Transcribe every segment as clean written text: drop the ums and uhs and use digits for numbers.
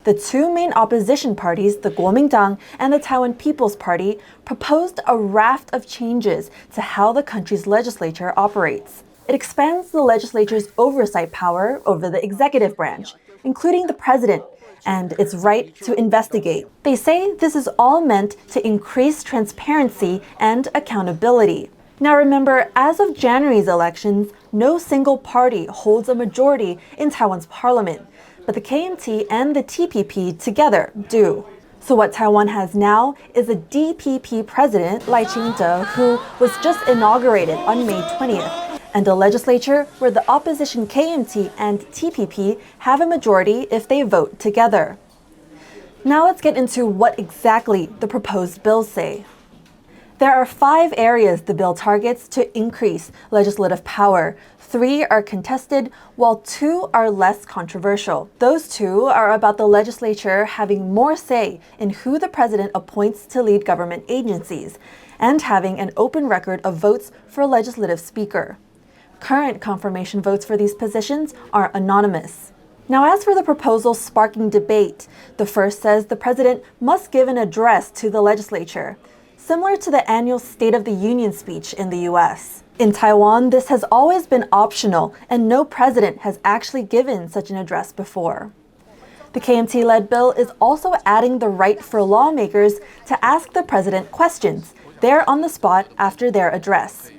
The two main opposition parties, the Kuomintang and the Taiwan People's Party, proposed a raft of changes to how the country's legislature operates. It expands the legislature's oversight power over the executive branch, including the president, and its right to investigate. They say this is all meant to increase transparency and accountability. Now remember, as of January's elections, no single party holds a majority in Taiwan's parliament, but the KMT and the TPP together do. So what Taiwan has now is a DPP president, Lai Ching-te, who was just inaugurated on May 20th, and a legislature where the opposition KMT and TPP have a majority if they vote together. Now let's get into what exactly the proposed bills say. There are 5 areas the bill targets to increase legislative power. 3 are contested, while 2 are less controversial. Those 2 are about the legislature having more say in who the president appoints to lead government agencies, and having an open record of votes for legislative speaker. Current confirmation votes for these positions are anonymous. Now, as for the proposal sparking debate, the first says the president must give an address to the legislature, similar to the annual State of the Union speech in the US. In Taiwan, this has always been optional, and no president has actually given such an address before. The KMT-led bill is also adding the right for lawmakers to ask the president questions there on the spot after their address.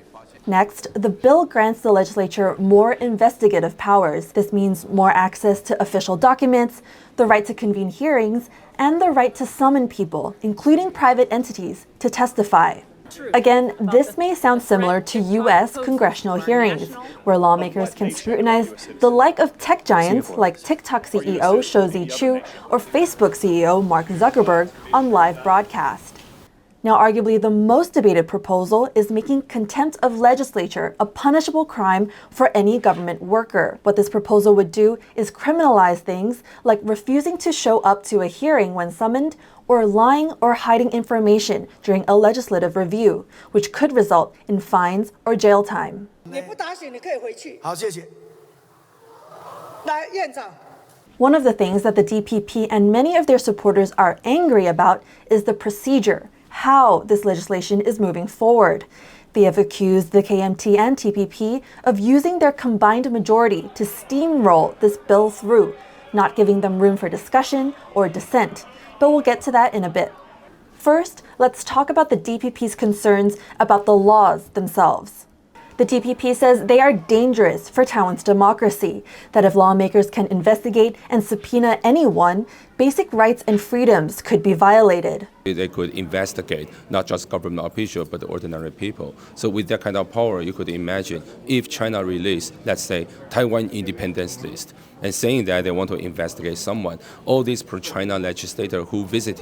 Next, the bill grants the legislature more investigative powers. This means more access to official documents, the right to convene hearings, and the right to summon people, including private entities, to testify. Again, this may sound similar to U.S. congressional hearings, where lawmakers can scrutinize the like of tech giants like TikTok CEO Shou Chu or Facebook CEO Mark Zuckerberg on live broadcast. Now, arguably the most debated proposal is making contempt of legislature a punishable crime for any government worker. What this proposal would do is criminalize things like refusing to show up to a hearing when summoned, or lying or hiding information during a legislative review, which could result in fines or jail time. One of the things that the DPP and many of their supporters are angry about is the procedure, how this legislation is moving forward. They have accused the KMT and TPP of using their combined majority to steamroll this bill through, not giving them room for discussion or dissent. But we'll get to that in a bit. First, let's talk about the DPP's concerns about the laws themselves. The DPP says they are dangerous for Taiwan's democracy, that if lawmakers can investigate and subpoena anyone, basic rights and freedoms could be violated. They could investigate not just government officials, but ordinary people. So with that kind of power, you could imagine if China released, let's say, Taiwan independence list, and saying that they want to investigate someone, all these pro-China legislators who visit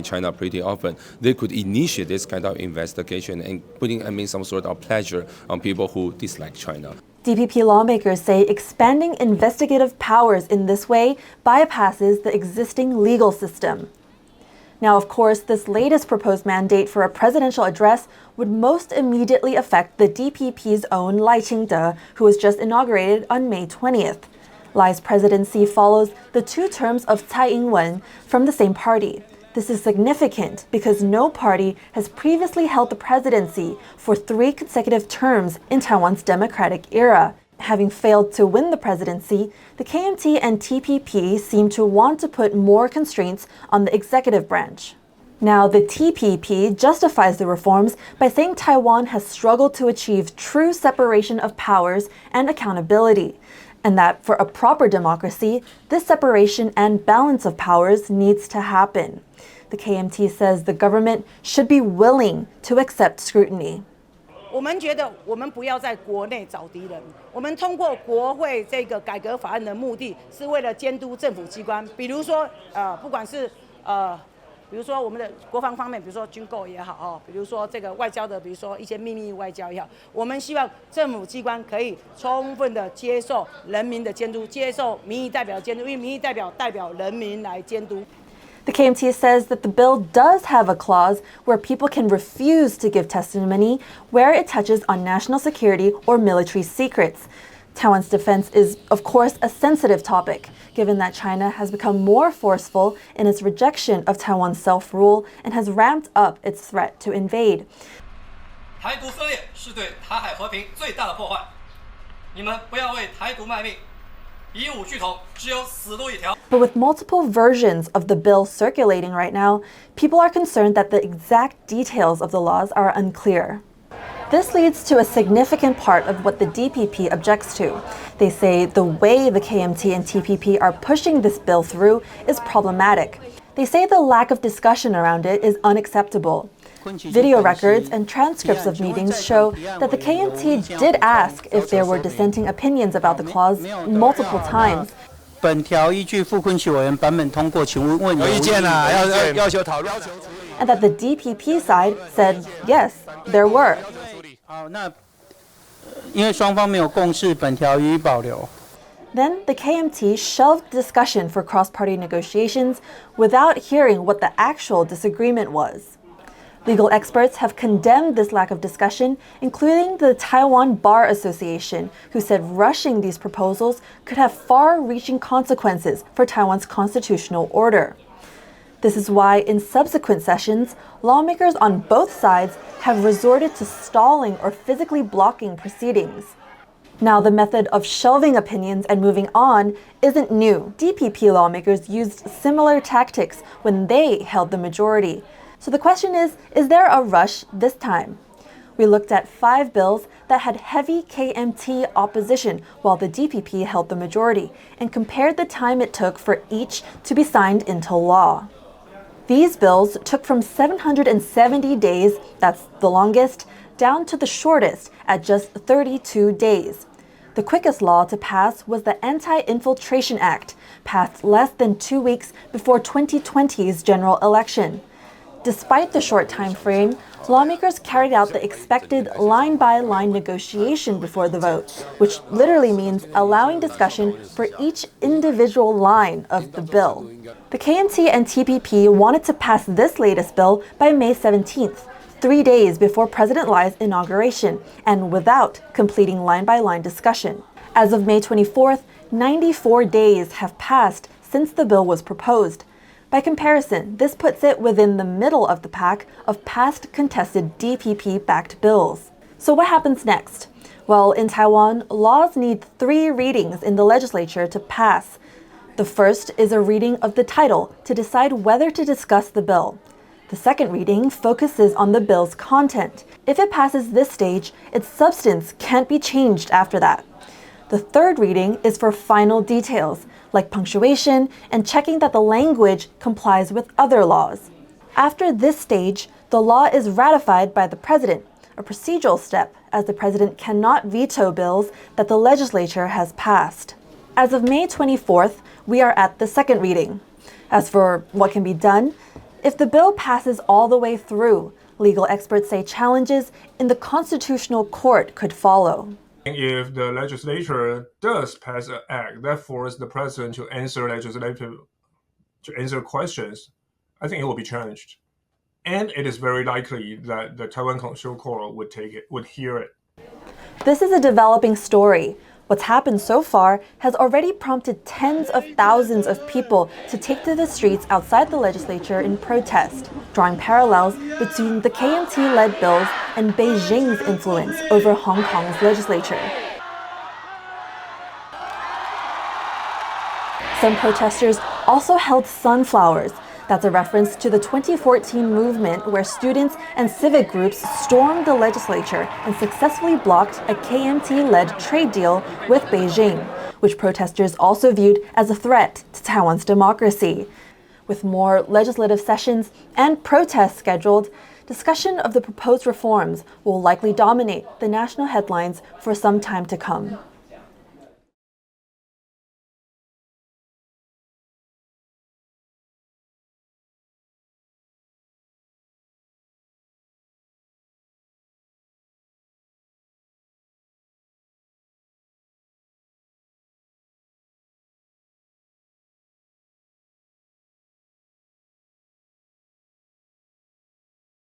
China pretty often, they could initiate this kind of investigation and putting some sort of pleasure on people who dislike China. DPP lawmakers say expanding investigative powers in this way bypasses the existing legal system. Now, of course, this latest proposed mandate for a presidential address would most immediately affect the DPP's own Lai Ching-te, who was just inaugurated on May 20th. Lai's presidency follows the 2 terms of Tsai Ing-wen from the same party. This is significant because no party has previously held the presidency for 3 consecutive terms in Taiwan's democratic era. Having failed to win the presidency, the KMT and TPP seem to want to put more constraints on the executive branch. Now, the TPP justifies the reforms by saying Taiwan has struggled to achieve true separation of powers and accountability, and that for a proper democracy, this separation and balance of powers needs to happen. The KMT says the government should be willing to accept scrutiny. 我们觉得我们不要在国内找敌人，我们通过国会这个改革法案的目的是为了监督政府机关，比如说不管是比如说我们的国防方面，比如说军购也好比如说这个外交的，比如说一些秘密外交也好，我们希望政府机关可以充分的接受人民的监督，接受民意代表监督，因为民意代表代表人民来监督。 The KMT says that the bill does have a clause where people can refuse to give testimony where it touches on national security or military secrets. Taiwan's defense is, of course, a sensitive topic, given that China has become more forceful in its rejection of Taiwan's self-rule and has ramped up its threat to invade. 台独分裂是对台海和平最大的破坏，你们不要为台独卖命，以武拒统，只有死路一条。 But with multiple versions of the bill circulating right now, people are concerned that the exact details of the laws are unclear. This leads to a significant part of what the DPP objects to. They say the way the KMT and TPP are pushing this bill through is problematic. They say the lack of discussion around it is unacceptable. Video records and transcripts of meetings show that the KMT did ask if there were dissenting opinions about the clause multiple times. 本条依据傅昆萁委员版本通过，请问有意见啊？要求讨论。And that the DPP side said yes, there were. 好，那因为双方没有共识，本条予以保留。 Then the KMT shelved discussion for cross-party negotiations without hearing what the actual disagreement was. Legal experts have condemned this lack of discussion, including the Taiwan Bar Association, who said rushing these proposals could have far-reaching consequences for Taiwan's constitutional order. This is why, in subsequent sessions, lawmakers on both sides have resorted to stalling or physically blocking proceedings. Now, the method of shelving opinions and moving on isn't new. DPP lawmakers used similar tactics when they held the majority. So the question is there a rush this time? We looked at 5 bills that had heavy KMT opposition while the DPP held the majority and compared the time it took for each to be signed into law. These bills took from 770 days, that's the longest, down to the shortest at just 32 days. The quickest law to pass was the Anti-Infiltration Act, passed less than 2 weeks before 2020's general election. Despite the short time frame, lawmakers carried out the expected line-by-line negotiation before the vote, which literally means allowing discussion for each individual line of the bill. The KMT and TPP wanted to pass this latest bill by May 17th, 3 days before President Lai's inauguration, and without completing line-by-line discussion. As of May 24th, 94 days have passed since the bill was proposed. By comparison, this puts it within the middle of the pack of past contested DPP-backed bills. So what happens next? Well, in Taiwan, laws need 3 readings in the legislature to pass. The first is a reading of the title to decide whether to discuss the bill. The second reading focuses on the bill's content. If it passes this stage, its substance can't be changed after that. The third reading is for final details, like punctuation and checking that the language complies with other laws. After this stage, the law is ratified by the president, a procedural step, as the president cannot veto bills that the legislature has passed. As of May 24th, we are at the second reading. As for what can be done, if the bill passes all the way through, legal experts say challenges in the Constitutional Court could follow. If the legislature does pass an act that forces the president to answer questions, I think it will be challenged. And it is very likely that the Taiwan Constitutional Court would hear it. This is a developing story. What's happened so far has already prompted tens of thousands of people to take to the streets outside the legislature in protest, drawing parallels between the KMT-led bills and Beijing's influence over Hong Kong's legislature. Some protesters also held sunflowers. That's a reference to the 2014 movement where students and civic groups stormed the legislature and successfully blocked a KMT-led trade deal with Beijing, which protesters also viewed as a threat to Taiwan's democracy. With more legislative sessions and protests scheduled, discussion of the proposed reforms will likely dominate the national headlines for some time to come.